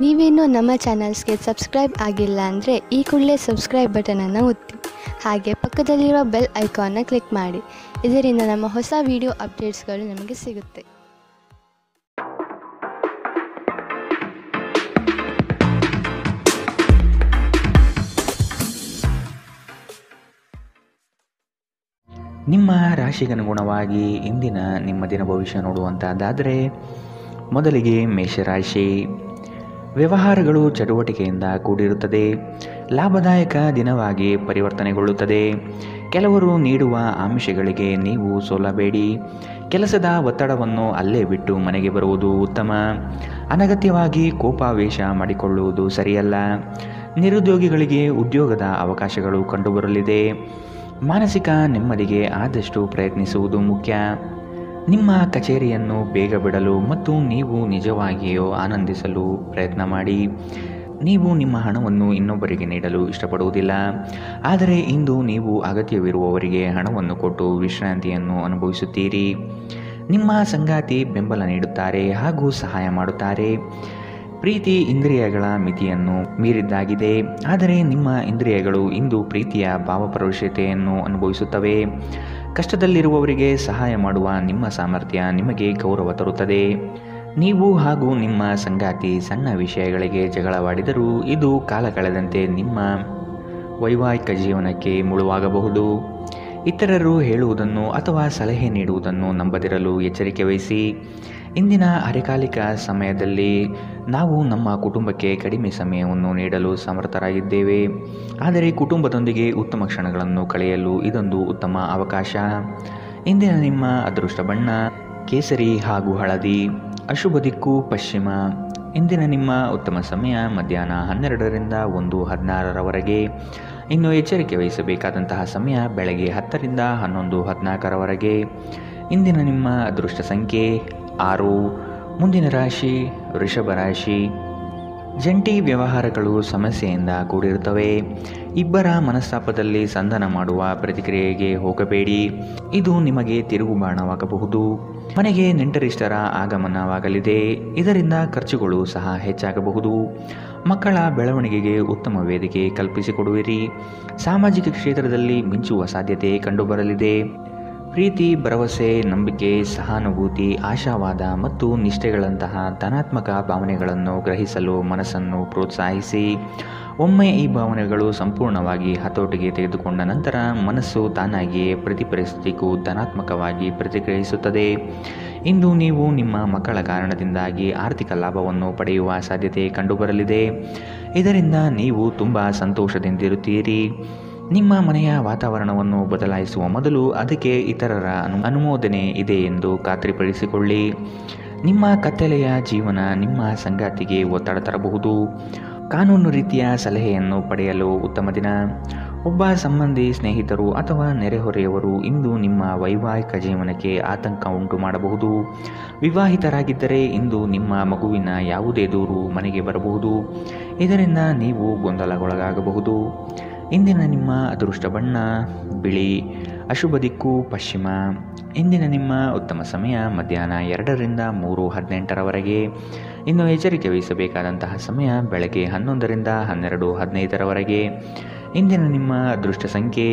ನೀವೇನೂ ನಮ್ಮ ಚಾನಲ್ಸ್ಗೆ ಸಬ್ಸ್ಕ್ರೈಬ್ ಆಗಿಲ್ಲ ಅಂದರೆ ಈ ಕೂಡಲೇ ಸಬ್ಸ್ಕ್ರೈಬ್ ಬಟನನ್ನು ಒತ್ತಿ. ಹಾಗೆ ಪಕ್ಕದಲ್ಲಿರುವ ಬೆಲ್ ಐಕಾನ್ನ ಕ್ಲಿಕ್ ಮಾಡಿ. ಇದರಿಂದ ನಮ್ಮ ಹೊಸ ವಿಡಿಯೋ ಅಪ್ಡೇಟ್ಸ್ಗಳು ನಿಮಗೆ ಸಿಗುತ್ತೆ. ನಿಮ್ಮ ರಾಶಿಗನುಗುಣವಾಗಿ ಇಂದಿನ ನಿಮ್ಮ ದಿನ ಭವಿಷ್ಯ ನೋಡುವಂಥದ್ದಾದರೆ ಮೊದಲಿಗೆ ಮೇಷರಾಶಿ. ವ್ಯವಹಾರಗಳು ಚಟುವಟಿಕೆಯಿಂದ ಕೂಡಿರುತ್ತದೆ. ಲಾಭದಾಯಕ ದಿನವಾಗಿ ಪರಿವರ್ತನೆಗೊಳ್ಳುತ್ತದೆ. ಕೆಲವರು ನೀಡುವ ಆಮಿಷಗಳಿಗೆ ನೀವು ಸೋಲಬೇಡಿ. ಕೆಲಸದ ಒತ್ತಡವನ್ನು ಅಲ್ಲೇ ಬಿಟ್ಟು ಮನೆಗೆ ಬರುವುದು ಉತ್ತಮ. ಅನಗತ್ಯವಾಗಿ ಕೋಪಾವೇಶ ಮಾಡಿಕೊಳ್ಳುವುದು ಸರಿಯಲ್ಲ. ನಿರುದ್ಯೋಗಿಗಳಿಗೆ ಉದ್ಯೋಗದ ಅವಕಾಶಗಳು ಕಂಡುಬರಲಿದೆ. ಮಾನಸಿಕ ನೆಮ್ಮದಿಗೆ ಆದಷ್ಟು ಪ್ರಯತ್ನಿಸುವುದು ಮುಖ್ಯ. ನಿಮ್ಮ ಕಚೇರಿಯನ್ನು ಬೇಗ ಬಿಡಲು ಮತ್ತು ನೀವು ನಿಜವಾಗಿಯೂ ಆನಂದಿಸಲು ಪ್ರಯತ್ನ ಮಾಡಿ. ನೀವು ನಿಮ್ಮ ಹಣವನ್ನು ಇನ್ನೊಬ್ಬರಿಗೆ ನೀಡಲು ಇಷ್ಟಪಡುವುದಿಲ್ಲ, ಆದರೆ ಇಂದು ನೀವು ಅಗತ್ಯವಿರುವವರಿಗೆ ಹಣವನ್ನು ಕೊಟ್ಟು ವಿಶ್ರಾಂತಿಯನ್ನು ಅನುಭವಿಸುತ್ತೀರಿ. ನಿಮ್ಮ ಸಂಗಾತಿ ಬೆಂಬಲ ನೀಡುತ್ತಾರೆ ಹಾಗೂ ಸಹಾಯ ಮಾಡುತ್ತಾರೆ. ಪ್ರೀತಿ ಇಂದ್ರಿಯಗಳ ಮಿತಿಯನ್ನು ಮೀರಿದ್ದಾಗಿದೆ, ಆದರೆ ನಿಮ್ಮ ಇಂದ್ರಿಯಗಳು ಇಂದು ಪ್ರೀತಿಯ ಭಾವಪರವಶತೆಯನ್ನು ಅನುಭವಿಸುತ್ತವೆ. ಕಷ್ಟದಲ್ಲಿರುವವರಿಗೆ ಸಹಾಯ ಮಾಡುವ ನಿಮ್ಮ ಸಾಮರ್ಥ್ಯ ನಿಮಗೆ ಗೌರವ ತರುತ್ತದೆ. ನೀವು ಹಾಗೂ ನಿಮ್ಮ ಸಂಗಾತಿ ಸಣ್ಣ ವಿಷಯಗಳಿಗೆ ಜಗಳವಾಡಿದರೂ ಇದು ಕಾಲ ಕಳೆದಂತೆ ನಿಮ್ಮ ವೈವಾಹಿಕ ಜೀವನಕ್ಕೆ ಮುಳುವಾಗಬಹುದು. ಇತರರು ಹೇಳುವುದನ್ನು ಅಥವಾ ಸಲಹೆ ನೀಡುವುದನ್ನು ನಂಬದಿರಲು ಎಚ್ಚರಿಕೆ ವಹಿಸಿ. ಇಂದಿನ ಅರೆಕಾಲಿಕ ಸಮಯದಲ್ಲಿ ನಾವು ನಮ್ಮ ಕುಟುಂಬಕ್ಕೆ ಕಡಿಮೆ ಸಮಯವನ್ನು ನೀಡಲು ಸಮರ್ಥರಾಗಿದ್ದೇವೆ, ಆದರೆ ಕುಟುಂಬದೊಂದಿಗೆ ಉತ್ತಮ ಕ್ಷಣಗಳನ್ನು ಕಳೆಯಲು ಇದೊಂದು ಉತ್ತಮ ಅವಕಾಶ. ಇಂದಿನ ನಿಮ್ಮ ಅದೃಷ್ಟ ಬಣ್ಣ ಕೇಸರಿ ಹಾಗೂ ಹಳದಿ. ಅಶುಭ ದಿಕ್ಕು ಪಶ್ಚಿಮ. ಇಂದಿನ ನಿಮ್ಮ ಉತ್ತಮ ಸಮಯ ಮಧ್ಯಾಹ್ನ 12ರಿಂದ 1:16ರವರೆಗೆ. ಇನ್ನು ಎಚ್ಚರಿಕೆ ವಹಿಸಬೇಕಾದಂತಹ ಸಮಯ ಬೆಳಗ್ಗೆ 10ರಿಂದ 11:14ರವರೆಗೆ. ಇಂದಿನ ನಿಮ್ಮ ಅದೃಷ್ಟ ಸಂಖ್ಯೆ 6. ಮುಂದಿನ ರಾಶಿ ವೃಷಭ ರಾಶಿ. ಜಂಟಿ ವ್ಯವಹಾರಗಳು ಸಮಸ್ಯೆಯಿಂದ ಕೂಡಿರುತ್ತವೆ. ಇಬ್ಬರ ಮನಸ್ತಾಪದಲ್ಲಿ ಸಂಧಾನ ಮಾಡುವ ಪ್ರತಿಕ್ರಿಯೆಗೆ ಹೋಗಬೇಡಿ, ಇದು ನಿಮಗೆ ತಿರುಗುಬಾಣವಾಗಬಹುದು. ಮನೆಗೆ ನೆಂಟರಿಷ್ಟರ ಆಗಮನವಾಗಲಿದೆ, ಇದರಿಂದ ಖರ್ಚುಗಳು ಸಹ ಹೆಚ್ಚಾಗಬಹುದು. ಮಕ್ಕಳ ಬೆಳವಣಿಗೆಗೆ ಉತ್ತಮ ವೇದಿಕೆ ಕಲ್ಪಿಸಿಕೊಡುವಿರಿ. ಸಾಮಾಜಿಕ ಕ್ಷೇತ್ರದಲ್ಲಿ ಮಿಂಚುವ ಸಾಧ್ಯತೆ ಕಂಡುಬರಲಿದೆ. ಪ್ರೀತಿ, ಭರವಸೆ, ನಂಬಿಕೆ, ಸಹಾನುಭೂತಿ, ಆಶಾವಾದ ಮತ್ತು ನಿಷ್ಠೆಗಳಂತಹ ಧನಾತ್ಮಕ ಭಾವನೆಗಳನ್ನು ಗ್ರಹಿಸಲು ಮನಸ್ಸನ್ನು ಪ್ರೋತ್ಸಾಹಿಸಿ. ಒಮ್ಮೆ ಈ ಭಾವನೆಗಳು ಸಂಪೂರ್ಣವಾಗಿ ಹತೋಟಿಗೆ ತೆಗೆದುಕೊಂಡ ನಂತರ ಮನಸ್ಸು ತಾನಾಗಿಯೇ ಪ್ರತಿ ಪರಿಸ್ಥಿತಿಗೂ ಧನಾತ್ಮಕವಾಗಿ ಪ್ರತಿಕ್ರಿಯಿಸುತ್ತದೆ. ಇಂದು ನೀವು ನಿಮ್ಮ ಮಕ್ಕಳ ಕಾರಣದಿಂದಾಗಿ ಆರ್ಥಿಕ ಲಾಭವನ್ನು ಪಡೆಯುವ ಸಾಧ್ಯತೆ ಕಂಡುಬರಲಿದೆ. ಇದರಿಂದ ನೀವು ತುಂಬ ಸಂತೋಷದಿಂದಿರುತ್ತೀರಿ. ನಿಮ್ಮ ಮನೆಯ ವಾತಾವರಣವನ್ನು ಬದಲಾಯಿಸುವ ಮೊದಲು ಅದಕ್ಕೆ ಇತರರ ಅನುಮೋದನೆ ಇದೆ ಎಂದು ಖಾತ್ರಿಪಡಿಸಿಕೊಳ್ಳಿ. ನಿಮ್ಮ ಕತ್ತಲೆಯ ಜೀವನ ನಿಮ್ಮ ಸಂಗಾತಿಗೆ ಒತ್ತಡ ತರಬಹುದು. ಕಾನೂನು ರೀತಿಯ ಸಲಹೆಯನ್ನು ಪಡೆಯಲು ಉತ್ತಮ ದಿನ. ಒಬ್ಬ ಸಂಬಂಧಿ, ಸ್ನೇಹಿತರು ಅಥವಾ ನೆರೆಹೊರೆಯವರು ಇಂದು ನಿಮ್ಮ ವೈವಾಹಿಕ ಜೀವನಕ್ಕೆ ಆತಂಕ ಉಂಟು ಮಾಡಬಹುದು. ವಿವಾಹಿತರಾಗಿದ್ದರೆ ಇಂದು ನಿಮ್ಮ ಮಗುವಿನ ಯಾವುದೇ ದೂರು ಮನೆಗೆ ಬರಬಹುದು, ಇದರಿಂದ ನೀವು ಗೊಂದಲಗೊಳಗಾಗಬಹುದು. ಇಂದಿನ ನಿಮ್ಮ ಅದೃಷ್ಟ ಬಣ್ಣ ಬಿಳಿ. ಅಶುಭ ದಿಕ್ಕು ಪಶ್ಚಿಮ. ಇಂದಿನ ನಿಮ್ಮ ಉತ್ತಮ ಸಮಯ ಮಧ್ಯಾಹ್ನ 2ರಿಂದ 3:18ರವರೆಗೆ. ಇನ್ನು ಎಚ್ಚರಿಕೆ ವಹಿಸಬೇಕಾದಂತಹ ಸಮಯ ಬೆಳಗ್ಗೆ 11ರಿಂದ 12:15ರವರೆಗೆ. ಇಂದಿನ ನಿಮ್ಮ ಅದೃಷ್ಟ ಸಂಖ್ಯೆ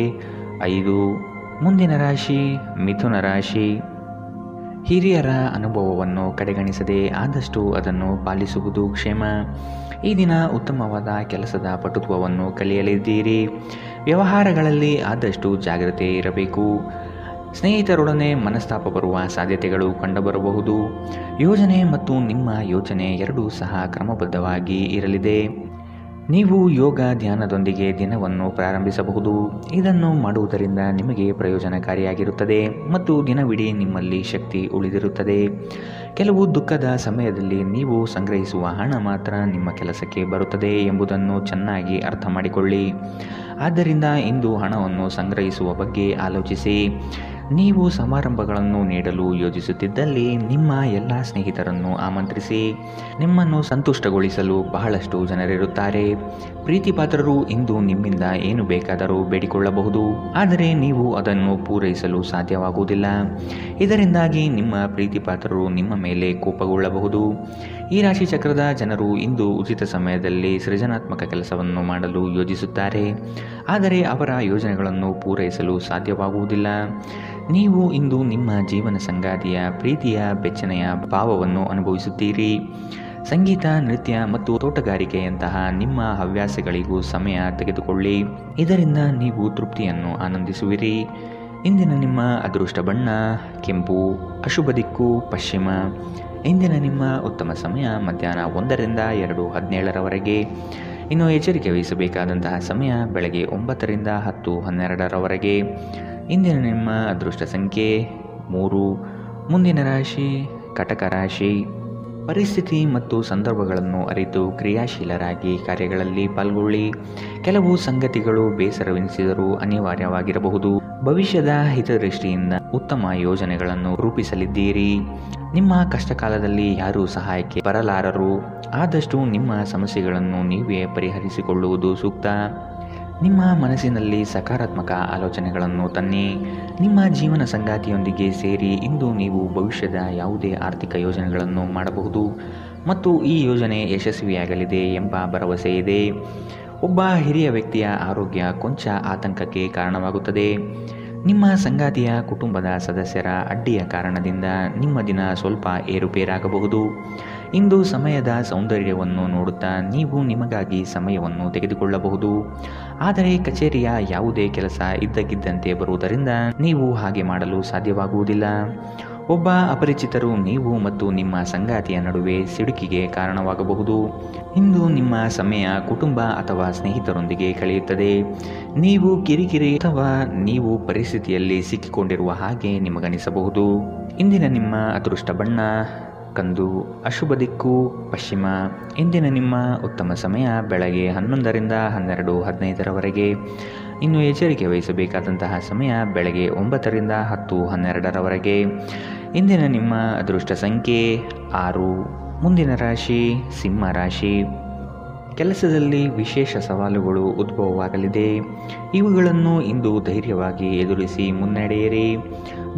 5. ಮುಂದಿನ ರಾಶಿ ಮಿಥುನ ರಾಶಿ. ಹಿರಿಯರ ಅನುಭವವನ್ನು ಕಡೆಗಣಿಸದೆ ಆದಷ್ಟು ಅದನ್ನು ಪಾಲಿಸುವುದು ಕ್ಷೇಮ. ಈ ದಿನ ಉತ್ತಮವಾದ ಕೆಲಸದ ಪಟುತ್ವವನ್ನು ಕಲಿಯಲಿದ್ದೀರಿ. ವ್ಯವಹಾರಗಳಲ್ಲಿ ಆದಷ್ಟು ಜಾಗ್ರತೆ ಇರಬೇಕು. ಸ್ನೇಹಿತರೊಡನೆ ಮನಸ್ತಾಪ ಬರುವ ಸಾಧ್ಯತೆಗಳು ಕಂಡುಬರಬಹುದು. ಯೋಜನೆ ಮತ್ತು ನಿಮ್ಮ ಯೋಚನೆ ಎರಡೂ ಸಹ ಕ್ರಮಬದ್ಧವಾಗಿ ಇರಲಿದೆ. ನೀವು ಯೋಗ ಧ್ಯಾನದೊಂದಿಗೆ ದಿನವನ್ನು ಪ್ರಾರಂಭಿಸಬಹುದು. ಇದನ್ನು ಮಾಡುವುದರಿಂದ ನಿಮಗೆ ಪ್ರಯೋಜನಕಾರಿಯಾಗಿರುತ್ತದೆ ಮತ್ತು ದಿನವಿಡೀ ನಿಮ್ಮಲ್ಲಿ ಶಕ್ತಿ ಉಳಿದಿರುತ್ತದೆ. ಕೆಲವು ದುಃಖದ ಸಮಯದಲ್ಲಿ ನೀವು ಸಂಗ್ರಹಿಸುವ ಹಣ ಮಾತ್ರ ನಿಮ್ಮ ಕೆಲಸಕ್ಕೆ ಬರುತ್ತದೆ ಎಂಬುದನ್ನು ಚೆನ್ನಾಗಿ ಅರ್ಥ ಮಾಡಿಕೊಳ್ಳಿ. ಆದ್ದರಿಂದ ಇಂದು ಹಣವನ್ನು ಸಂಗ್ರಹಿಸುವ ಬಗ್ಗೆ ಆಲೋಚಿಸಿ. ನೀವು ಸಮಾರಂಭಗಳನ್ನು ನೀಡಲು ಯೋಜಿಸುತ್ತಿದ್ದಲ್ಲಿ ನಿಮ್ಮ ಎಲ್ಲ ಸ್ನೇಹಿತರನ್ನು ಆಮಂತ್ರಿಸಿ. ನಿಮ್ಮನ್ನು ಸಂತುಷ್ಟಗೊಳಿಸಲು ಬಹಳಷ್ಟು ಜನರಿರುತ್ತಾರೆ. ಪ್ರೀತಿಪಾತ್ರರು ಇಂದು ನಿಮ್ಮಿಂದ ಏನು ಬೇಕಾದರೂ ಬೇಡಿಕೊಳ್ಳಬಹುದು, ಆದರೆ ನೀವು ಅದನ್ನು ಪೂರೈಸಲು ಸಾಧ್ಯವಾಗುವುದಿಲ್ಲ. ಇದರಿಂದಾಗಿ ನಿಮ್ಮ ಪ್ರೀತಿಪಾತ್ರರು ನಿಮ್ಮ ಮೇಲೆ ಕೋಪಗೊಳ್ಳಬಹುದು. ಈ ರಾಶಿ ಚಕ್ರದ ಜನರು ಇಂದು ಉಚಿತ ಸಮಯದಲ್ಲಿ ಸೃಜನಾತ್ಮಕ ಕೆಲಸವನ್ನು ಮಾಡಲು ಯೋಜಿಸುತ್ತಾರೆ, ಆದರೆ ಅವರ ಯೋಜನೆಗಳನ್ನು ಪೂರೈಸಲು ಸಾಧ್ಯವಾಗುವುದಿಲ್ಲ. ನೀವು ಇಂದು ನಿಮ್ಮ ಜೀವನ ಸಂಗಾತಿಯ ಪ್ರೀತಿಯ ಬೆಚ್ಚನೆಯ ಭಾವವನ್ನು ಅನುಭವಿಸುತ್ತೀರಿ. ಸಂಗೀತ, ನೃತ್ಯ ಮತ್ತು ತೋಟಗಾರಿಕೆಯಂತಹ ನಿಮ್ಮ ಹವ್ಯಾಸಗಳಿಗೂ ಸಮಯ ತೆಗೆದುಕೊಳ್ಳಿ. ಇದರಿಂದ ನೀವು ತೃಪ್ತಿಯನ್ನು ಆನಂದಿಸುವಿರಿ. ಇಂದಿನ ನಿಮ್ಮ ಅದೃಷ್ಟ ಬಣ್ಣ ಕೆಂಪು, ಅಶುಭ ದಿಕ್ಕು ಪಶ್ಚಿಮ. ಇಂದಿನ ನಿಮ್ಮ ಉತ್ತಮ ಸಮಯ ಮಧ್ಯಾಹ್ನ 1ರಿಂದ 2:17 ಇನ್ನು ಎಚ್ಚರಿಕೆ ವಹಿಸಬೇಕಾದಂತಹ ಸಮಯ ಬೆಳಗ್ಗೆ 9ರಿಂದ 10:12 ಇಂದಿನ ನಿಮ್ಮ ಅದೃಷ್ಟ ಸಂಖ್ಯೆ 3. ಮುಂದಿನ ರಾಶಿ ಕಟಕ ರಾಶಿ. ಪರಿಸ್ಥಿತಿ ಮತ್ತು ಸಂದರ್ಭಗಳನ್ನು ಅರಿತು ಕ್ರಿಯಾಶೀಲರಾಗಿ ಕಾರ್ಯಗಳಲ್ಲಿ ಪಾಲ್ಗೊಳ್ಳಿ. ಕೆಲವು ಸಂಗತಿಗಳು ಬೇಸರವೆನಿಸಿದರೂ ಅನಿವಾರ್ಯವಾಗಿರಬಹುದು. ಭವಿಷ್ಯದ ಹಿತದೃಷ್ಟಿಯಿಂದ ಉತ್ತಮ ಯೋಜನೆಗಳನ್ನು ರೂಪಿಸಲಿದ್ದೀರಿ. ನಿಮ್ಮ ಕಷ್ಟಕಾಲದಲ್ಲಿ ಯಾರೂ ಸಹಾಯಕ್ಕೆ ಬರಲಾರರು. ಆದಷ್ಟು ನಿಮ್ಮ ಸಮಸ್ಯೆಗಳನ್ನು ನೀವೇ ಪರಿಹರಿಸಿಕೊಳ್ಳುವುದು ಸೂಕ್ತ. ನಿಮ್ಮ ಮನಸ್ಸಿನಲ್ಲಿ ಸಕಾರಾತ್ಮಕ ಆಲೋಚನೆಗಳನ್ನು ತನ್ನಿ. ನಿಮ್ಮ ಜೀವನ ಸಂಗಾತಿಯೊಂದಿಗೆ ಸೇರಿ ಇಂದು ನೀವು ಭವಿಷ್ಯದ ಯಾವುದೇ ಆರ್ಥಿಕ ಯೋಜನೆಗಳನ್ನು ಮಾಡಬಹುದು ಮತ್ತು ಈ ಯೋಜನೆ ಯಶಸ್ವಿಯಾಗಲಿದೆ ಎಂಬ ಭರವಸೆ ಇದೆ. ಒಬ್ಬ ಹಿರಿಯ ವ್ಯಕ್ತಿಯ ಆರೋಗ್ಯ ಕೊಂಚ ಆತಂಕಕ್ಕೆ ಕಾರಣವಾಗುತ್ತದೆ. ನಿಮ್ಮ ಸಂಗಾತಿಯ ಕುಟುಂಬದ ಸದಸ್ಯರ ಅಡ್ಡಿಯ ಕಾರಣದಿಂದ ನಿಮ್ಮ ದಿನ ಸ್ವಲ್ಪ ಏರುಪೇರಾಗಬಹುದು. ಇಂದು ಸಮಯದ ಸೌಂದರ್ಯವನ್ನು ನೋಡುತ್ತಾ ನೀವು ನಿಮಗಾಗಿ ಸಮಯವನ್ನು ತೆಗೆದುಕೊಳ್ಳಬಹುದು, ಆದರೆ ಕಚೇರಿಯ ಯಾವುದೇ ಕೆಲಸ ಇದ್ದಕ್ಕಿದ್ದಂತೆ ಬರುವುದರಿಂದ ನೀವು ಹಾಗೆ ಮಾಡಲು ಸಾಧ್ಯವಾಗುವುದಿಲ್ಲ. ಒಬ್ಬ ಅಪರಿಚಿತರು ನೀವು ಮತ್ತು ನಿಮ್ಮ ಸಂಗಾತಿಯ ನಡುವೆ ಸಿಡುಕಿಗೆ ಕಾರಣವಾಗಬಹುದು. ಇಂದು ನಿಮ್ಮ ಸಮಯ ಕುಟುಂಬ ಅಥವಾ ಸ್ನೇಹಿತರೊಂದಿಗೆ ಕಳೆಯುತ್ತದೆ. ನೀವು ಕಿರಿಕಿರಿ ಅಥವಾ ನೀವು ಪರಿಸ್ಥಿತಿಯಲ್ಲಿ ಸಿಕ್ಕಿಕೊಂಡಿರುವ ಹಾಗೆ ನಿಮಗನಿಸಬಹುದು. ಇಂದಿನ ನಿಮ್ಮ ಅದೃಷ್ಟ ಬಣ್ಣ ಕಂದು, ಅಶುಭ ದಿಕ್ಕು ಪಶ್ಚಿಮ. ಇಂದಿನ ನಿಮ್ಮ ಉತ್ತಮ ಸಮಯ ಬೆಳಗ್ಗೆ 11ರಿಂದ 12:15 ಇನ್ನು ಎಚ್ಚರಿಕೆ ವಹಿಸಬೇಕಾದಂತಹ ಸಮಯ ಬೆಳಗ್ಗೆ 9ರಿಂದ 10:12 ಇಂದಿನ ನಿಮ್ಮ ಅದೃಷ್ಟ ಸಂಖ್ಯೆ 6. ಮುಂದಿನ ರಾಶಿ ಸಿಂಹ ರಾಶಿ. ಕೆಲಸದಲ್ಲಿ ವಿಶೇಷ ಸವಾಲುಗಳು ಉದ್ಭವವಾಗಲಿದೆ. ಇವುಗಳನ್ನು ಇಂದು ಧೈರ್ಯವಾಗಿ ಎದುರಿಸಿ ಮುನ್ನಡೆಯಿರಿ.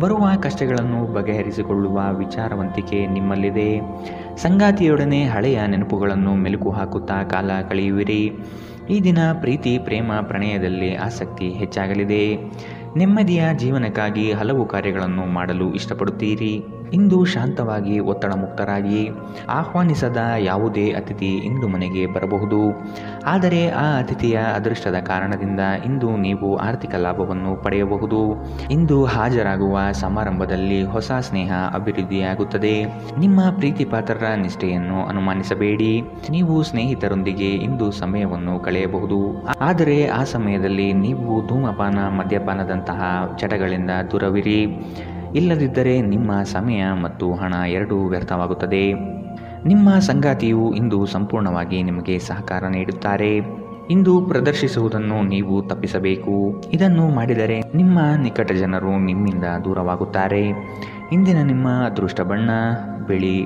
ಬರುವ ಕಷ್ಟಗಳನ್ನು ಬಗೆಹರಿಸಿಕೊಳ್ಳುವ ವಿಚಾರವಂತಿಕೆ ನಿಮ್ಮಲ್ಲಿದೆ. ಸಂಗಾತಿಯೊಡನೆ ಹಳೆಯ ನೆನಪುಗಳನ್ನು ಮೆಲುಕು ಹಾಕುತ್ತಾ ಕಾಲ ಕಳೆಯುವಿರಿ. ಈ ದಿನ ಪ್ರೀತಿ, ಪ್ರೇಮ, ಪ್ರಣಯದಲ್ಲಿ ಆಸಕ್ತಿ ಹೆಚ್ಚಾಗಲಿದೆ. ನೆಮ್ಮದಿಯ ಜೀವನಕ್ಕಾಗಿ ಹಲವು ಕಾರ್ಯಗಳನ್ನು ಮಾಡಲು ಇಷ್ಟಪಡುತ್ತೀರಿ. ಇಂದು ಶಾಂತವಾಗಿ ಒತ್ತಡ ಮುಕ್ತರಾಗಿ. ಆಹ್ವಾನಿಸದ ಯಾವುದೇ ಅತಿಥಿ ಇಂದು ಮನೆಗೆ ಬರಬಹುದು, ಆದರೆ ಆ ಅತಿಥಿಯ ಅದೃಷ್ಟದ ಕಾರಣದಿಂದ ಇಂದು ನೀವು ಆರ್ಥಿಕ ಲಾಭವನ್ನು ಪಡೆಯಬಹುದು. ಇಂದು ಹಾಜರಾಗುವ ಸಮಾರಂಭದಲ್ಲಿ ಹೊಸ ಸ್ನೇಹ ಅಭಿವೃದ್ಧಿಯಾಗುತ್ತದೆ. ನಿಮ್ಮ ಪ್ರೀತಿಪಾತ್ರರ ನಿಷ್ಠೆಯನ್ನು ಅನುಮಾನಿಸಬೇಡಿ. ನೀವು ಸ್ನೇಹಿತರೊಂದಿಗೆ ಇಂದು ಸಮಯವನ್ನು ಕಳೆಯಬಹುದು, ಆದರೆ ಆ ಸಮಯದಲ್ಲಿ ನೀವು ಧೂಮಪಾನ, ಮದ್ಯಪಾನದಂತಹ ಚಟಗಳಿಂದ ದೂರವಿರಿ. ಇಲ್ಲದಿದ್ದರೆ ನಿಮ್ಮ ಸಮಯ ಮತ್ತು ಹಣ ಎರಡೂ ವ್ಯರ್ಥವಾಗುತ್ತದೆ. ನಿಮ್ಮ ಸಂಗಾತಿಯು ಇಂದು ಸಂಪೂರ್ಣವಾಗಿ ನಿಮಗೆ ಸಹಕಾರ ನೀಡುತ್ತಾರೆ. ಇಂದು ಪ್ರದರ್ಶಿಸುವುದನ್ನು ನೀವು ತಪ್ಪಿಸಬೇಕು. ಇದನ್ನು ಮಾಡಿದರೆ ನಿಮ್ಮ ನಿಕಟ ಜನರು ನಿಮ್ಮಿಂದ ದೂರವಾಗುತ್ತಾರೆ. ಇಂದಿನ ನಿಮ್ಮ ಅದೃಷ್ಟ ಬಣ್ಣ ಬಿಳಿ,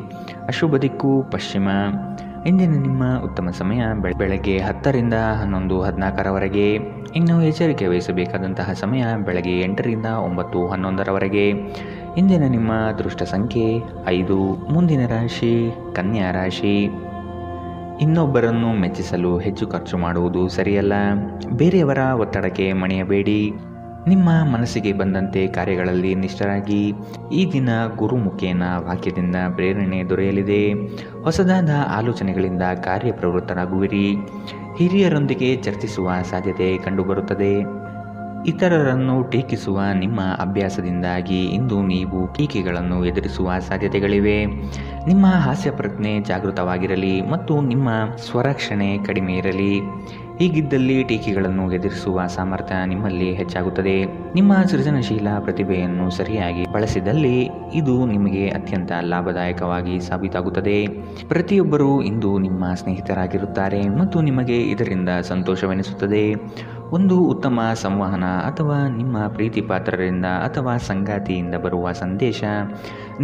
ಅಶುಭ ದಿಕ್ಕು ಪಶ್ಚಿಮ. ಇಂದಿನ ನಿಮ್ಮ ಉತ್ತಮ ಸಮಯ ಬೆಳಗ್ಗೆ 10ರಿಂದ 11:14 ಇನ್ನು ಎಚ್ಚರಿಕೆ ವಹಿಸಬೇಕಾದಂತಹ ಸಮಯ ಬೆಳಗ್ಗೆ 8ರಿಂದ 9:11 ಇಂದಿನ ನಿಮ್ಮ ಅದೃಷ್ಟ ಸಂಖ್ಯೆ 5. ಮುಂದಿನ ರಾಶಿ ಕನ್ಯಾ ರಾಶಿ. ಇನ್ನೊಬ್ಬರನ್ನು ಮೆಚ್ಚಿಸಲು ಹೆಚ್ಚು ಖರ್ಚು ಮಾಡುವುದು ಸರಿಯಲ್ಲ. ಬೇರೆಯವರ ಒತ್ತಡಕ್ಕೆ ಮಣಿಯಬೇಡಿ. ನಿಮ್ಮ ಮನಸ್ಸಿಗೆ ಬಂದಂತೆ ಕಾರ್ಯಗಳಲ್ಲಿ ನಿಷ್ಠರಾಗಿ. ಈ ದಿನ ಗುರುಮುಖೇನ ವಾಕ್ಯದಿಂದ ಪ್ರೇರಣೆ ದೊರೆಯಲಿದೆ. ಹೊಸದಾದ ಆಲೋಚನೆಗಳಿಂದ ಕಾರ್ಯಪ್ರವೃತ್ತರಾಗುವಿರಿ. ಹಿರಿಯರೊಂದಿಗೆ ಚರ್ಚಿಸುವ ಸಾಧ್ಯತೆ ಕಂಡುಬರುತ್ತದೆ. ಇತರರನ್ನು ಟೀಕಿಸುವ ನಿಮ್ಮ ಅಭ್ಯಾಸದಿಂದಾಗಿ ಇಂದು ನೀವು ಟೀಕೆಗಳನ್ನು ಎದುರಿಸುವ ಸಾಧ್ಯತೆಗಳಿವೆ. ನಿಮ್ಮ ಹಾಸ್ಯ ಪ್ರಜ್ಞೆ ಜಾಗೃತವಾಗಿರಲಿ ಮತ್ತು ನಿಮ್ಮ ಸ್ವರಕ್ಷಣೆ ಕಡಿಮೆ ಇರಲಿ. ಹೀಗಿದ್ದಲ್ಲಿ ಟೀಕೆಗಳನ್ನು ಎದುರಿಸುವ ಸಾಮರ್ಥ್ಯ ನಿಮ್ಮಲ್ಲಿ ಹೆಚ್ಚಾಗುತ್ತದೆ. ನಿಮ್ಮ ಸೃಜನಶೀಲ ಪ್ರತಿಭೆಯನ್ನು ಸರಿಯಾಗಿ ಬಳಸಿದಲ್ಲಿ ಇದು ನಿಮಗೆ ಅತ್ಯಂತ ಲಾಭದಾಯಕವಾಗಿ ಸಾಬೀತಾಗುತ್ತದೆ. ಪ್ರತಿಯೊಬ್ಬರೂ ಇಂದು ನಿಮ್ಮ ಸ್ನೇಹಿತರಾಗಿರುತ್ತಾರೆ ಮತ್ತು ನಿಮಗೆ ಇದರಿಂದ ಸಂತೋಷವೆನಿಸುತ್ತದೆ. ಒಂದು ಉತ್ತಮ ಸಂವಹನ ಅಥವಾ ನಿಮ್ಮ ಪ್ರೀತಿ ಪಾತ್ರರಿಂದ ಅಥವಾ ಸಂಗಾತಿಯಿಂದ ಬರುವ ಸಂದೇಶ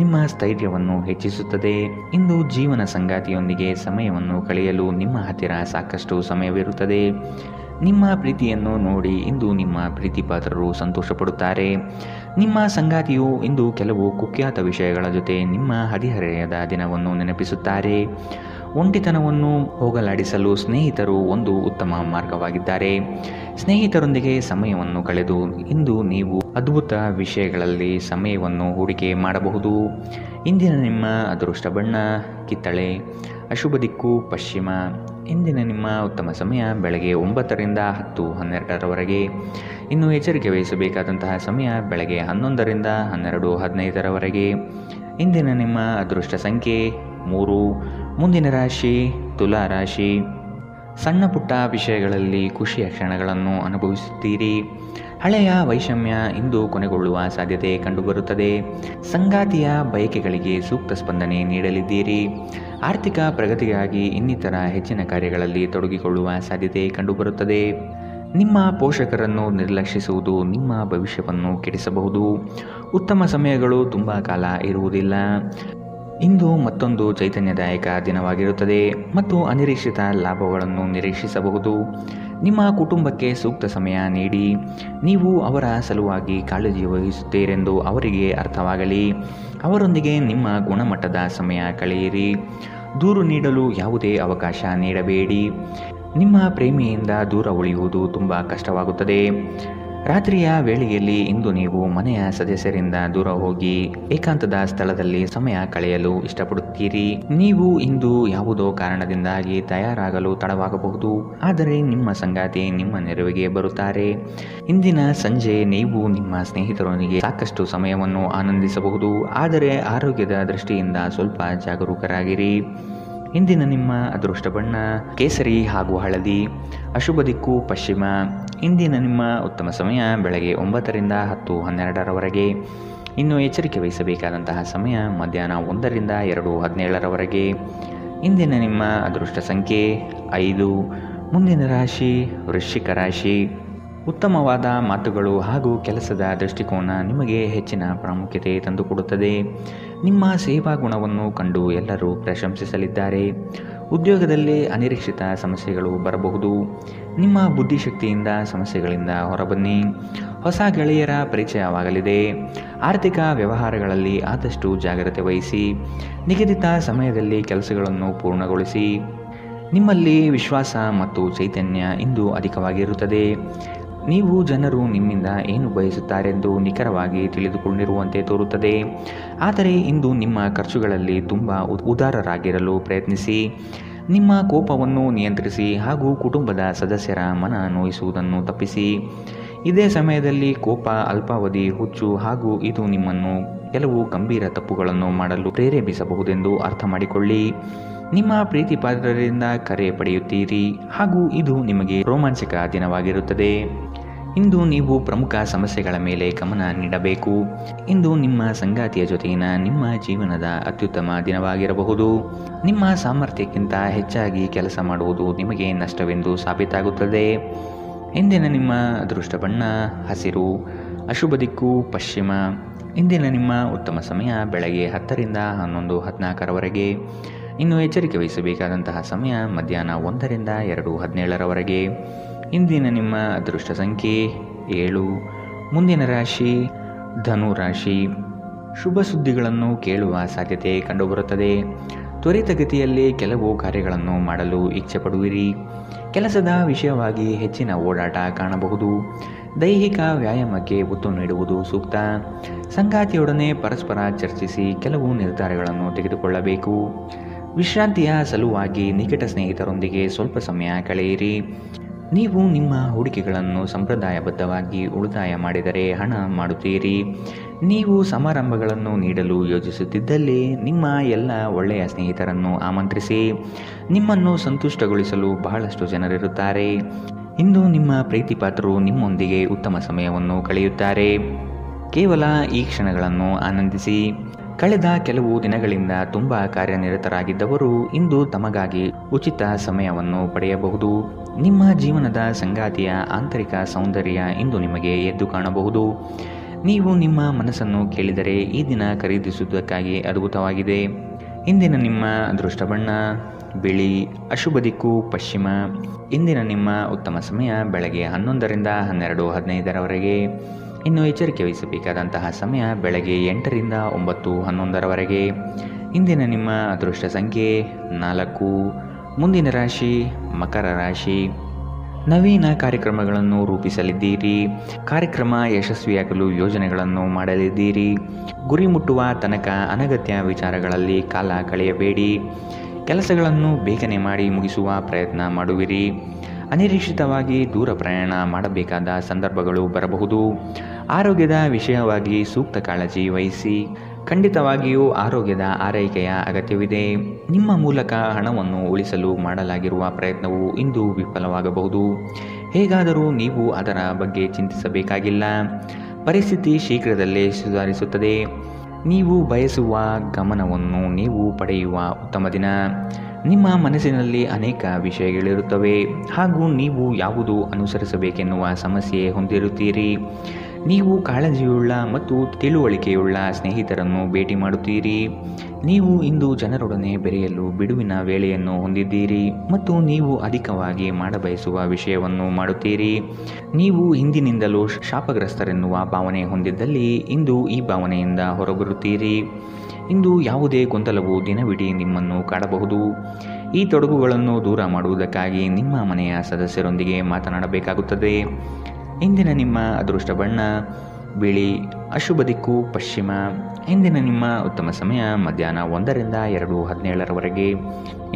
ನಿಮ್ಮ ಸ್ಥೈರ್ಯವನ್ನು ಹೆಚ್ಚಿಸುತ್ತದೆ. ಇಂದು ಜೀವನ ಸಂಗಾತಿಯೊಂದಿಗೆ ಸಮಯವನ್ನು ಕಳೆಯಲು ನಿಮ್ಮ ಹತ್ತಿರ ಸಾಕಷ್ಟು ಸಮಯವಿರುತ್ತದೆ. ನಿಮ್ಮ ಪ್ರೀತಿಯನ್ನು ನೋಡಿ ಇಂದು ನಿಮ್ಮ ಪ್ರೀತಿ ಪಾತ್ರರು ಸಂತೋಷಪಡುತ್ತಾರೆ. ನಿಮ್ಮ ಸಂಗಾತಿಯು ಇಂದು ಕೆಲವು ಕುಖ್ಯಾತ ವಿಷಯಗಳ ಜೊತೆ ನಿಮ್ಮ ಹದಿಹರೆಯದ ದಿನವನ್ನು ನೆನಪಿಸುತ್ತಾರೆ. ಒಂಟಿತನವನ್ನು ಹೋಗಲಾಡಿಸಲು ಸ್ನೇಹಿತರು ಒಂದು ಉತ್ತಮ ಮಾರ್ಗವಾಗಿದ್ದಾರೆ. ಸ್ನೇಹಿತರೊಂದಿಗೆ ಸಮಯವನ್ನು ಕಳೆದು ಇಂದು ನೀವು ಅದ್ಭುತ ವಿಷಯಗಳಲ್ಲಿ ಸಮಯವನ್ನು ಹೂಡಿಕೆ ಮಾಡಬಹುದು. ಇಂದಿನ ನಿಮ್ಮ ಅದೃಷ್ಟ ಬಣ್ಣ ಕಿತ್ತಳೆ, ಅಶುಭ ದಿಕ್ಕು ಪಶ್ಚಿಮ. ಇಂದಿನ ನಿಮ್ಮ ಉತ್ತಮ ಸಮಯ ಬೆಳಗ್ಗೆ 9ರಿಂದ 10:12ರವರೆಗೆ. ಇನ್ನು ಎಚ್ಚರಿಕೆ ವಹಿಸಬೇಕಾದಂತಹ ಸಮಯ ಬೆಳಗ್ಗೆ 11ರಿಂದ 12:15ರವರೆಗೆ. ಇಂದಿನ ನಿಮ್ಮ ಅದೃಷ್ಟ ಸಂಖ್ಯೆ 3. ಮುಂದಿನ ರಾಶಿ ತುಲಾ ರಾಶಿ. ಸಣ್ಣ ಪುಟ್ಟ ವಿಷಯಗಳಲ್ಲಿ ಖುಷಿಯ ಕ್ಷಣಗಳನ್ನು ಅನುಭವಿಸುತ್ತೀರಿ. ಹಳೆಯ ವೈಷಮ್ಯ ಇಂದು ಕೊನೆಗೊಳ್ಳುವ ಸಾಧ್ಯತೆ ಕಂಡುಬರುತ್ತದೆ. ಸಂಗಾತಿಯ ಬಯಕೆಗಳಿಗೆ ಸೂಕ್ತ ಸ್ಪಂದನೆ ನೀಡಲಿದ್ದೀರಿ. ಆರ್ಥಿಕ ಪ್ರಗತಿಗಾಗಿ ಇನ್ನಿತರ ಹೆಚ್ಚಿನ ಕಾರ್ಯಗಳಲ್ಲಿ ತೊಡಗಿಕೊಳ್ಳುವ ಸಾಧ್ಯತೆ ಕಂಡುಬರುತ್ತದೆ. ನಿಮ್ಮ ಪೋಷಕರನ್ನು ನಿರ್ಲಕ್ಷಿಸುವುದು ನಿಮ್ಮ ಭವಿಷ್ಯವನ್ನು ಕೆಡಿಸಬಹುದು. ಉತ್ತಮ ಸಮಯಗಳು ತುಂಬ ಕಾಲ ಇರುವುದಿಲ್ಲ. ಇಂದು ಮತ್ತೊಂದು ಚೈತನ್ಯದಾಯಕ ದಿನವಾಗಿರುತ್ತದೆ ಮತ್ತು ಅನಿರೀಕ್ಷಿತ ಲಾಭಗಳನ್ನು ನಿರೀಕ್ಷಿಸಬಹುದು. ನಿಮ್ಮ ಕುಟುಂಬಕ್ಕೆ ಸೂಕ್ತ ಸಮಯ ನೀಡಿ. ನೀವು ಅವರ ಸಲುವಾಗಿ ಕಾಳಜಿ ವಹಿಸುತ್ತೀರೆಂದು ಅವರಿಗೆ ಅರ್ಥವಾಗಲಿ. ಅವರೊಂದಿಗೆ ನಿಮ್ಮ ಗುಣಮಟ್ಟದ ಸಮಯ ಕಳೆಯಿರಿ. ದೂರು ನೀಡಲು ಯಾವುದೇ ಅವಕಾಶ ನೀಡಬೇಡಿ. ನಿಮ್ಮ ಪ್ರೇಮಿಯಿಂದ ದೂರ ಉಳಿಯುವುದು ತುಂಬ ಕಷ್ಟವಾಗುತ್ತದೆ. ರಾತ್ರಿಯ ವೇಳೆಯಲ್ಲಿ ಇಂದು ನೀವು ಮನೆಯ ಸದಸ್ಯರಿಂದ ದೂರ ಹೋಗಿ ಏಕಾಂತದ ಸ್ಥಳದಲ್ಲಿ ಸಮಯ ಕಳೆಯಲು ಇಷ್ಟಪಡುತ್ತೀರಿ. ನೀವು ಇಂದು ಯಾವುದೋ ಕಾರಣದಿಂದಾಗಿ ತಯಾರಾಗಲು ತಡವಾಗಬಹುದು, ಆದರೆ ನಿಮ್ಮ ಸಂಗಾತಿ ನಿಮ್ಮ ನೆರವಿಗೆ ಬರುತ್ತಾರೆ. ಇಂದಿನ ಸಂಜೆ ನೀವು ನಿಮ್ಮ ಸ್ನೇಹಿತರೊಂದಿಗೆ ಸಾಕಷ್ಟು ಸಮಯವನ್ನು ಆನಂದಿಸಬಹುದು, ಆದರೆ ಆರೋಗ್ಯದ ದೃಷ್ಟಿಯಿಂದ ಸ್ವಲ್ಪ ಜಾಗರೂಕರಾಗಿರಿ. ಇಂದಿನ ನಿಮ್ಮ ಅದೃಷ್ಟ ಬಣ್ಣ ಕೇಸರಿ ಹಾಗೂ ಹಳದಿ, ಅಶುಭ ದಿಕ್ಕು ಪಶ್ಚಿಮ. ಇಂದಿನ ನಿಮ್ಮ ಉತ್ತಮ ಸಮಯ ಬೆಳಗ್ಗೆ 9ರಿಂದ 10:12ರವರೆಗೆ. ಇನ್ನು ಎಚ್ಚರಿಕೆ ವಹಿಸಬೇಕಾದಂತಹ ಸಮಯ ಮಧ್ಯಾಹ್ನ 1ರಿಂದ 2:17ರವರೆಗೆ. ಇಂದಿನ ನಿಮ್ಮ ಅದೃಷ್ಟ ಸಂಖ್ಯೆ 5. ಮುಂದಿನ ರಾಶಿ ವೃಶ್ಚಿಕ ರಾಶಿ. ಉತ್ತಮವಾದ ಮಾತುಗಳು ಹಾಗೂ ಕೆಲಸದ ದೃಷ್ಟಿಕೋನ ನಿಮಗೆ ಹೆಚ್ಚಿನ ಪ್ರಾಮುಖ್ಯತೆ ತಂದುಕೊಡುತ್ತದೆ. ನಿಮ್ಮ ಸೇವಾ ಗುಣವನ್ನು ಕಂಡು ಎಲ್ಲರೂ ಪ್ರಶಂಸಿಸಲಿದ್ದಾರೆ. ಉದ್ಯೋಗದಲ್ಲಿ ಅನಿರೀಕ್ಷಿತ ಸಮಸ್ಯೆಗಳು ಬರಬಹುದು. ನಿಮ್ಮ ಬುದ್ಧಿಶಕ್ತಿಯಿಂದ ಸಮಸ್ಯೆಗಳಿಂದ ಹೊರಬನ್ನಿ. ಹೊಸ ಗೆಳೆಯರ ಪರಿಚಯವಾಗಲಿದೆ. ಆರ್ಥಿಕ ವ್ಯವಹಾರಗಳಲ್ಲಿ ಆದಷ್ಟು ಜಾಗ್ರತೆ ವಹಿಸಿ. ನಿಗದಿತ ಸಮಯದಲ್ಲಿ ಕೆಲಸಗಳನ್ನು ಪೂರ್ಣಗೊಳಿಸಿ. ನಿಮ್ಮಲ್ಲಿ ವಿಶ್ವಾಸ ಮತ್ತು ಚೈತನ್ಯ ಇಂದು ಅಧಿಕವಾಗಿರುತ್ತದೆ. ನೀವು ಜನರು ನಿಮ್ಮಿಂದ ಏನು ಬಯಸುತ್ತಾರೆಂದು ನಿಖರವಾಗಿ ತಿಳಿದುಕೊಂಡಿರುವಂತೆ ತೋರುತ್ತದೆ. ಆದರೆ ಇಂದು ನಿಮ್ಮ ಖರ್ಚುಗಳಲ್ಲಿ ತುಂಬ ಉದಾರರಾಗಿರಲು ಪ್ರಯತ್ನಿಸಿ. ನಿಮ್ಮ ಕೋಪವನ್ನು ನಿಯಂತ್ರಿಸಿ ಹಾಗೂ ಕುಟುಂಬದ ಸದಸ್ಯರ ಮನ ನೋಯಿಸುವುದನ್ನು ತಪ್ಪಿಸಿ. ಇದೇ ಸಮಯದಲ್ಲಿ ಕೋಪ ಅಲ್ಪಾವಧಿ ಹುಚ್ಚು ಹಾಗೂ ಇದು ನಿಮ್ಮನ್ನು ಕೆಲವು ಗಂಭೀರ ತಪ್ಪುಗಳನ್ನು ಮಾಡಲು ಪ್ರೇರೇಪಿಸಬಹುದೆಂದು ಅರ್ಥ ಮಾಡಿಕೊಳ್ಳಿ. ನಿಮ್ಮ ಪ್ರೀತಿ ಪಾತ್ರರಿಂದ ಕರೆ ಪಡೆಯುತ್ತೀರಿ ಹಾಗೂ ಇದು ನಿಮಗೆ ರೋಮಾಂಚಕ ದಿನವಾಗಿರುತ್ತದೆ. ಇಂದು ನೀವು ಪ್ರಮುಖ ಸಮಸ್ಯೆಗಳ ಮೇಲೆ ಗಮನ ನೀಡಬೇಕು. ಇಂದು ನಿಮ್ಮ ಸಂಗಾತಿಯ ಜೊತೆಗಿನ ನಿಮ್ಮ ಜೀವನದ ಅತ್ಯುತ್ತಮ ದಿನವಾಗಿರಬಹುದು. ನಿಮ್ಮ ಸಾಮರ್ಥ್ಯಕ್ಕಿಂತ ಹೆಚ್ಚಾಗಿ ಕೆಲಸ ಮಾಡುವುದು ನಿಮಗೆ ನಷ್ಟವೆಂದು ಸಾಬೀತಾಗುತ್ತದೆ. ಇಂದಿನ ನಿಮ್ಮ ಅದೃಷ್ಟ ಬಣ್ಣ ಹಸಿರು, ಅಶುಭ ದಿಕ್ಕು ಪಶ್ಚಿಮ. ಇಂದಿನ ನಿಮ್ಮ ಉತ್ತಮ ಸಮಯ ಬೆಳಗ್ಗೆ 10ರಿಂದ 11:14ರವರೆಗೆ. ಇನ್ನು ಎಚ್ಚರಿಕೆ ವಹಿಸಬೇಕಾದಂತಹ ಸಮಯ ಮಧ್ಯಾಹ್ನ 1ರಿಂದ 2:17ರವರೆಗೆ. ಇಂದಿನ ನಿಮ್ಮ ಅದೃಷ್ಟ ಸಂಖ್ಯೆ 7. ಮುಂದಿನ ರಾಶಿ ಧನು ರಾಶಿ. ಶುಭ ಸುದ್ದಿಗಳನ್ನು ಕೇಳುವ ಸಾಧ್ಯತೆ ಕಂಡುಬರುತ್ತದೆ. ತ್ವರಿತಗತಿಯಲ್ಲಿ ಕೆಲವು ಕಾರ್ಯಗಳನ್ನು ಮಾಡಲು ಇಚ್ಛೆ ಪಡುವಿರಿ. ಕೆಲಸದ ವಿಷಯವಾಗಿ ಹೆಚ್ಚಿನ ಓಡಾಟ ಕಾಣಬಹುದು. ದೈಹಿಕ ವ್ಯಾಯಾಮಕ್ಕೆ ಒತ್ತು ನೀಡುವುದು ಸೂಕ್ತ. ಸಂಗಾತಿಯೊಡನೆ ಪರಸ್ಪರ ಚರ್ಚಿಸಿ ಕೆಲವು ನಿರ್ಧಾರಗಳನ್ನು ತೆಗೆದುಕೊಳ್ಳಬೇಕು. ವಿಶ್ರಾಂತಿಯ ಸಲುವಾಗಿ ನಿಕಟ ಸ್ನೇಹಿತರೊಂದಿಗೆ ಸ್ವಲ್ಪ ಸಮಯ ಕಳೆಯಿರಿ. ನೀವು ನಿಮ್ಮ ಹೂಡಿಕೆಗಳನ್ನು ಸಂಪ್ರದಾಯಬದ್ಧವಾಗಿ ಉಳಿತಾಯ ಮಾಡಿದರೆ ಹಣ ಮಾಡುತ್ತೀರಿ. ನೀವು ಸಮಾರಂಭಗಳನ್ನು ನೀಡಲು ಯೋಜಿಸುತ್ತಿದ್ದಲ್ಲಿ ನಿಮ್ಮ ಎಲ್ಲ ಒಳ್ಳೆಯ ಸ್ನೇಹಿತರನ್ನು ಆಮಂತ್ರಿಸಿ. ನಿಮ್ಮನ್ನು ಸಂತುಷ್ಟಗೊಳಿಸಲು ಬಹಳಷ್ಟು ಜನರಿರುತ್ತಾರೆ. ಇಂದು ನಿಮ್ಮ ಪ್ರೀತಿ ಪಾತ್ರರು ನಿಮ್ಮೊಂದಿಗೆ ಉತ್ತಮ ಸಮಯವನ್ನು ಕಳೆಯುತ್ತಾರೆ. ಕೇವಲ ಈ ಕ್ಷಣಗಳನ್ನು ಆನಂದಿಸಿ. ಕಳೆದ ಕೆಲವು ದಿನಗಳಿಂದ ತುಂಬ ಕಾರ್ಯನಿರತರಾಗಿದ್ದವರು ಇಂದು ತಮಗಾಗಿ ಉಚಿತ ಸಮಯವನ್ನು ಪಡೆಯಬಹುದು. ನಿಮ್ಮ ಜೀವನದ ಸಂಗಾತಿಯ ಆಂತರಿಕ ಸೌಂದರ್ಯ ಇಂದು ನಿಮಗೆ ಎದ್ದು ಕಾಣಬಹುದು. ನೀವು ನಿಮ್ಮ ಮನಸ್ಸನ್ನು ಕೇಳಿದರೆ ಈ ದಿನ ಖರೀದಿಸುವುದಕ್ಕಾಗಿ ಅದ್ಭುತವಾಗಿದೆ. ಇಂದಿನ ನಿಮ್ಮ ಅದೃಷ್ಟ ಬಣ್ಣ ಬಿಳಿ, ಅಶುಭ ದಿಕ್ಕು ಪಶ್ಚಿಮ. ಇಂದಿನ ನಿಮ್ಮ ಉತ್ತಮ ಸಮಯ ಬೆಳಗ್ಗೆ 11ರಿಂದ 12:15ರವರೆಗೆ. ಇನ್ನು ಎಚ್ಚರಿಕೆ ವಹಿಸಬೇಕಾದಂತಹ ಸಮಯ ಬೆಳಗ್ಗೆ 8ರಿಂದ 9:11ರವರೆಗೆ. ಇಂದಿನ ನಿಮ್ಮ ಅದೃಷ್ಟ ಸಂಖ್ಯೆ 4. ಮುಂದಿನ ರಾಶಿ ಮಕರ ರಾಶಿ. ನವೀನ ಕಾರ್ಯಕ್ರಮಗಳನ್ನು ರೂಪಿಸಲಿದ್ದೀರಿ. ಕಾರ್ಯಕ್ರಮ ಯಶಸ್ವಿಯಾಗಲು ಯೋಜನೆಗಳನ್ನು ಮಾಡಲಿದ್ದೀರಿ. ಗುರಿ ಮುಟ್ಟುವ ತನಕ ಅನಗತ್ಯ ವಿಚಾರಗಳಲ್ಲಿ ಕಾಲ ಕಳೆಯಬೇಡಿ. ಕೆಲಸಗಳನ್ನು ಬೇಗನೆ ಮಾಡಿ ಮುಗಿಸುವ ಪ್ರಯತ್ನ ಮಾಡುವಿರಿ. ಅನಿರೀಕ್ಷಿತವಾಗಿ ದೂರ ಪ್ರಯಾಣ ಮಾಡಬೇಕಾದ ಸಂದರ್ಭಗಳು ಬರಬಹುದು. ಆರೋಗ್ಯದ ವಿಷಯವಾಗಿ ಸೂಕ್ತ ಕಾಳಜಿ ವಹಿಸಿ. ಖಂಡಿತವಾಗಿಯೂ ಆರೋಗ್ಯದ ಆರೈಕೆಯ ಅಗತ್ಯವಿದೆ. ನಿಮ್ಮ ಮೂಲಕ ಹಣವನ್ನು ಉಳಿಸಲು ಮಾಡಲಾಗಿರುವ ಪ್ರಯತ್ನವು ಇಂದು ವಿಫಲವಾಗಬಹುದು. ಹೇಗಾದರೂ ನೀವು ಅದರ ಬಗ್ಗೆ ಚಿಂತಿಸಬೇಕಾಗಿಲ್ಲ. ಪರಿಸ್ಥಿತಿ ಶೀಘ್ರದಲ್ಲೇ ಸುಧಾರಿಸುತ್ತದೆ. ನೀವು ಬಯಸುವ ಗಮನವನ್ನು ನೀವು ಪಡೆಯುವ ಉತ್ತಮ ದಿನ. ನಿಮ್ಮ ಮನಸ್ಸಿನಲ್ಲಿ ಅನೇಕ ವಿಷಯಗಳಿರುತ್ತವೆ ಹಾಗೂ ನೀವು ಯಾವುದು ಅನುಸರಿಸಬೇಕೆನ್ನುವ ಸಮಸ್ಯೆ ಹೊಂದಿರುತ್ತೀರಿ. ನೀವು ಕಾಳಜಿಯುಳ್ಳ ಮತ್ತು ತಿಳುವಳಿಕೆಯುಳ್ಳ ಸ್ನೇಹಿತರನ್ನು ಭೇಟಿ ಮಾಡುತ್ತೀರಿ. ನೀವು ಇಂದು ಜನರೊಡನೆ ಬೆರೆಯಲು ಬಿಡುವಿನ ವೇಳೆಯನ್ನು ಹೊಂದಿದ್ದೀರಿ ಮತ್ತು ನೀವು ಅಧಿಕವಾಗಿ ಮಾಡಬಯಸುವ ವಿಷಯವನ್ನು ಮಾಡುತ್ತೀರಿ. ನೀವು ಹಿಂದಿನಿಂದಲೂ ಶಾಪಗ್ರಸ್ತರೆನ್ನುವ ಭಾವನೆ ಹೊಂದಿದ್ದಲ್ಲಿ ಇಂದು ಈ ಭಾವನೆಯಿಂದ ಹೊರಬರುತ್ತೀರಿ. ಇಂದು ಯಾವುದೇ ಗೊಂದಲವು ದಿನವಿಡೀ ನಿಮ್ಮನ್ನು ಕಾಡಬಹುದು. ಈ ತೊಡಗುಗಳನ್ನು ದೂರ ಮಾಡುವುದಕ್ಕಾಗಿ ನಿಮ್ಮ ಮನೆಯ ಸದಸ್ಯರೊಂದಿಗೆ ಮಾತನಾಡಬೇಕಾಗುತ್ತದೆ. ಇಂದಿನ ನಿಮ್ಮ ಅದೃಷ್ಟ ಬಣ್ಣ ಬಿಳಿ, ಅಶುಭ ದಿಕ್ಕು ಪಶ್ಚಿಮ. ಇಂದಿನ ನಿಮ್ಮ ಉತ್ತಮ ಸಮಯ ಮಧ್ಯಾಹ್ನ 1ರಿಂದ 2:17ರವರೆಗೆ.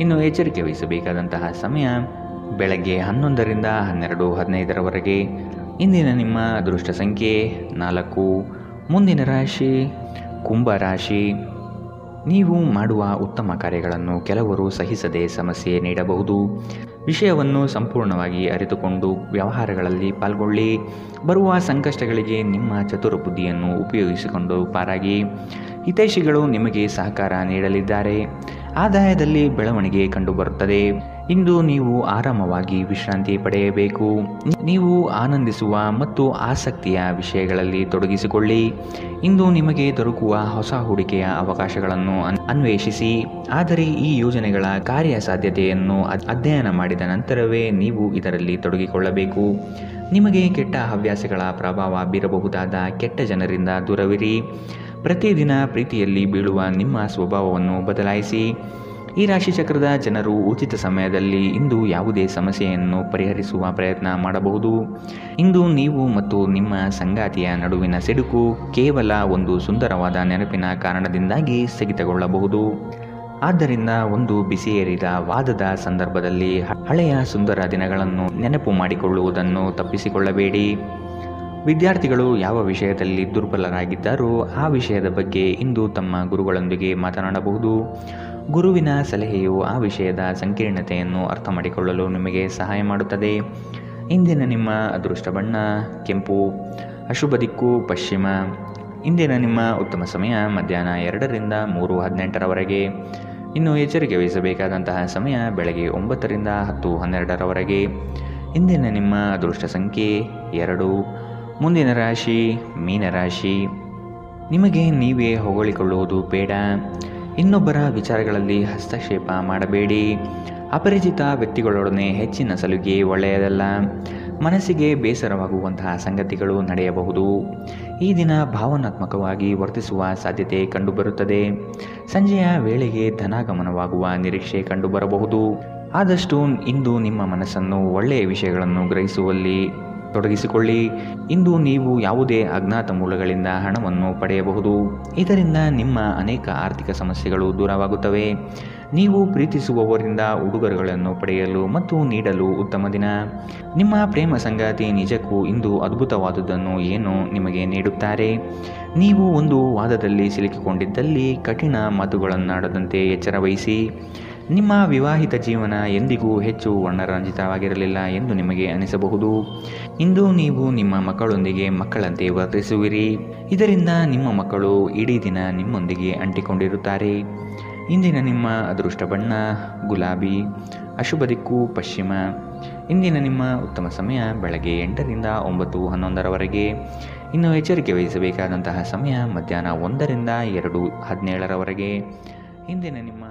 ಇನ್ನು ಎಚ್ಚರಿಕೆ ವಹಿಸಬೇಕಾದಂತಹ ಸಮಯ ಬೆಳಗ್ಗೆ 11ರಿಂದ 12:15ರವರೆಗೆ. ಇಂದಿನ ನಿಮ್ಮ ಅದೃಷ್ಟ ಸಂಖ್ಯೆ 4. ಮುಂದಿನ ರಾಶಿ ಕುಂಭ ರಾಶಿ. ನೀವು ಮಾಡುವ ಉತ್ತಮ ಕಾರ್ಯಗಳನ್ನು ಕೆಲವರು ಸಹಿಸದೆ ಸಮಸ್ಯೆ ನೀಡಬಹುದು. ವಿಷಯವನ್ನು ಸಂಪೂರ್ಣವಾಗಿ ಅರಿತುಕೊಂಡು ವ್ಯವಹಾರಗಳಲ್ಲಿ ಪಾಲ್ಗೊಳ್ಳಿ. ಬರುವ ಸಂಕಷ್ಟಗಳಿಗೆ ನಿಮ್ಮ ಚತುರ ಬುದ್ಧಿಯನ್ನು ಉಪಯೋಗಿಸಿಕೊಂಡು ಪಾರಾಗಿ. ಹಿತೈಷಿಗಳು ನಿಮಗೆ ಸಹಕಾರ ನೀಡಲಿದ್ದಾರೆ. ಆದಾಯದಲ್ಲಿ ಬೆಳವಣಿಗೆ ಕಂಡುಬರುತ್ತದೆ. ಇಂದು ನೀವು ಆರಾಮವಾಗಿ ವಿಶ್ರಾಂತಿ ಪಡೆಯಬೇಕು. ನೀವು ಆನಂದಿಸುವ ಮತ್ತು ಆಸಕ್ತಿಯ ವಿಷಯಗಳಲ್ಲಿ ತೊಡಗಿಸಿಕೊಳ್ಳಿ. ಇಂದು ನಿಮಗೆ ದೊರಕುವ ಹೊಸ ಹೂಡಿಕೆಯ ಅವಕಾಶಗಳನ್ನು ಅನ್ವೇಷಿಸಿ. ಆದರೆ ಈ ಯೋಜನೆಗಳ ಕಾರ್ಯಸಾಧ್ಯತೆಯನ್ನು ಅಧ್ಯಯನ ಮಾಡಿದ ನಂತರವೇ ನೀವು ಇದರಲ್ಲಿ ತೊಡಗಿಕೊಳ್ಳಬೇಕು. ನಿಮಗೆ ಕೆಟ್ಟ ಹವ್ಯಾಸಗಳ ಪ್ರಭಾವ ಬೀರಬಹುದಾದ ಕೆಟ್ಟ ಜನರಿಂದ ದೂರವಿರಿ. ಪ್ರತಿದಿನ ಪ್ರೀತಿಯಲ್ಲಿ ಬೀಳುವ ನಿಮ್ಮ ಸ್ವಭಾವವನ್ನು ಬದಲಾಯಿಸಿ. ಈ ರಾಶಿಚಕ್ರದ ಜನರು ಉಚಿತ ಸಮಯದಲ್ಲಿ ಇಂದು ಯಾವುದೇ ಸಮಸ್ಯೆಯನ್ನು ಪರಿಹರಿಸುವ ಪ್ರಯತ್ನ ಮಾಡಬಹುದು. ಇಂದು ನೀವು ಮತ್ತು ನಿಮ್ಮ ಸಂಗಾತಿಯ ನಡುವಿನ ಸಿಡುಕು ಕೇವಲ ಒಂದು ಸುಂದರವಾದ ನೆನಪಿನ ಕಾರಣದಿಂದಾಗಿ ಸ್ಥಗಿತಗೊಳ್ಳಬಹುದು. ಆದ್ದರಿಂದ ಒಂದು ಬಿಸಿಯೇರಿದ ವಾದದ ಸಂದರ್ಭದಲ್ಲಿ ಹಳೆಯ ಸುಂದರ ದಿನಗಳನ್ನು ನೆನಪು ಮಾಡಿಕೊಳ್ಳುವುದನ್ನು ತಪ್ಪಿಸಿಕೊಳ್ಳಬೇಡಿ. ವಿದ್ಯಾರ್ಥಿಗಳು ಯಾವ ವಿಷಯದಲ್ಲಿ ದುರ್ಬಲರಾಗಿದ್ದಾರೋ ಆ ವಿಷಯದ ಬಗ್ಗೆ ಇಂದು ತಮ್ಮ ಗುರುಗಳೊಂದಿಗೆ ಮಾತನಾಡಬಹುದು. ಗುರುವಿನ ಸಲಹೆಯು ಆ ವಿಷಯದ ಸಂಕೀರ್ಣತೆಯನ್ನು ಅರ್ಥ ಮಾಡಿಕೊಳ್ಳಲು ನಿಮಗೆ ಸಹಾಯ ಮಾಡುತ್ತದೆ. ಇಂದಿನ ನಿಮ್ಮ ಅದೃಷ್ಟ ಬಣ್ಣ ಕೆಂಪು, ಅಶುಭ ದಿಕ್ಕು ಪಶ್ಚಿಮ. ಇಂದಿನ ನಿಮ್ಮ ಉತ್ತಮ ಸಮಯ ಮಧ್ಯಾಹ್ನ 2ರಿಂದ 3:18ರವರೆಗೆ. ಇನ್ನು ಎಚ್ಚರಿಕೆ ವಹಿಸಬೇಕಾದಂತಹ ಸಮಯ ಬೆಳಗ್ಗೆ 9ರಿಂದ 10:12ರವರೆಗೆ. ಇಂದಿನ ನಿಮ್ಮ ಅದೃಷ್ಟ ಸಂಖ್ಯೆ 2. ಮುಂದಿನ ರಾಶಿ ಮೀನರಾಶಿ. ನಿಮಗೆ ನೀವೇ ಹೊಗಳಿಕೊಳ್ಳುವುದು ಬೇಡ. ಇನ್ನೊಬ್ಬರ ವಿಚಾರಗಳಲ್ಲಿ ಹಸ್ತಕ್ಷೇಪ ಮಾಡಬೇಡಿ. ಅಪರಿಚಿತ ವ್ಯಕ್ತಿಗಳೊಡನೆ ಹೆಚ್ಚಿನ ಸಲುಗೆ ಒಳ್ಳೆಯದಲ್ಲ. ಮನಸ್ಸಿಗೆ ಬೇಸರವಾಗುವಂತಹ ಸಂಗತಿಗಳು ನಡೆಯಬಹುದು. ಈ ದಿನ ಭಾವನಾತ್ಮಕವಾಗಿ ವರ್ತಿಸುವ ಸಾಧ್ಯತೆ ಕಂಡುಬರುತ್ತದೆ. ಸಂಜೆಯ ವೇಳೆಗೆ ಧನಾಗಮನವಾಗುವ ನಿರೀಕ್ಷೆ ಕಂಡುಬರಬಹುದು. ಆದಷ್ಟು ಇಂದು ನಿಮ್ಮ ಮನಸ್ಸನ್ನು ಒಳ್ಳೆಯ ವಿಷಯಗಳನ್ನು ಗ್ರಹಿಸುವಲ್ಲಿ ತೊಡಗಿಸಿಕೊಳ್ಳಿ. ಇಂದು ನೀವು ಯಾವುದೇ ಅಜ್ಞಾತ ಮೂಲಗಳಿಂದ ಹಣವನ್ನು ಪಡೆಯಬಹುದು. ಇದರಿಂದ ನಿಮ್ಮ ಅನೇಕ ಆರ್ಥಿಕ ಸಮಸ್ಯೆಗಳು ದೂರವಾಗುತ್ತವೆ. ನೀವು ಪ್ರೀತಿಸುವವರಿಂದ ಉಡುಗೊರೆಗಳನ್ನು ಪಡೆಯಲು ಮತ್ತು ನೀಡಲು ಉತ್ತಮ ದಿನ. ನಿಮ್ಮ ಪ್ರೇಮ ಸಂಗಾತಿ ನಿಜಕ್ಕೂ ಇಂದು ಅದ್ಭುತವಾದುದನ್ನು ಏನು ನಿಮಗೆ ನೀಡುತ್ತಾರೆ. ನೀವು ಒಂದು ವಾದದಲ್ಲಿ ಸಿಲುಕಿಕೊಂಡಿದ್ದಲ್ಲಿ ಕಠಿಣ ಮಾತುಗಳನ್ನಾಡದಂತೆ ಎಚ್ಚರ ವಹಿಸಿ. ನಿಮ್ಮ ವಿವಾಹಿತ ಜೀವನ ಎಂದಿಗೂ ಹೆಚ್ಚು ವರ್ಣರಂಜಿತವಾಗಿರಲಿಲ್ಲ ಎಂದು ನಿಮಗೆ ಅನಿಸಬಹುದು. ಇಂದು ನೀವು ನಿಮ್ಮ ಮಕ್ಕಳೊಂದಿಗೆ ಮಕ್ಕಳಂತೆ ವರ್ತಿಸುವಿರಿ. ಇದರಿಂದ ನಿಮ್ಮ ಮಕ್ಕಳು ಇಡೀ ದಿನ ನಿಮ್ಮೊಂದಿಗೆ ಅಂಟಿಕೊಂಡಿರುತ್ತಾರೆ. ಇಂದಿನ ನಿಮ್ಮ ಅದೃಷ್ಟ ಬಣ್ಣ ಗುಲಾಬಿ, ಅಶುಭ ದಿಕ್ಕು ಪಶ್ಚಿಮ. ಇಂದಿನ ನಿಮ್ಮ ಉತ್ತಮ ಸಮಯ ಬೆಳಗ್ಗೆ 8ರಿಂದ 9:11ರವರೆಗೆ. ಇನ್ನು ಎಚ್ಚರಿಕೆ ವಹಿಸಬೇಕಾದಂತಹ ಸಮಯ ಮಧ್ಯಾಹ್ನ 1ರಿಂದ 2:17ರವರೆಗೆ. ಇಂದಿನ ನಿಮ್ಮ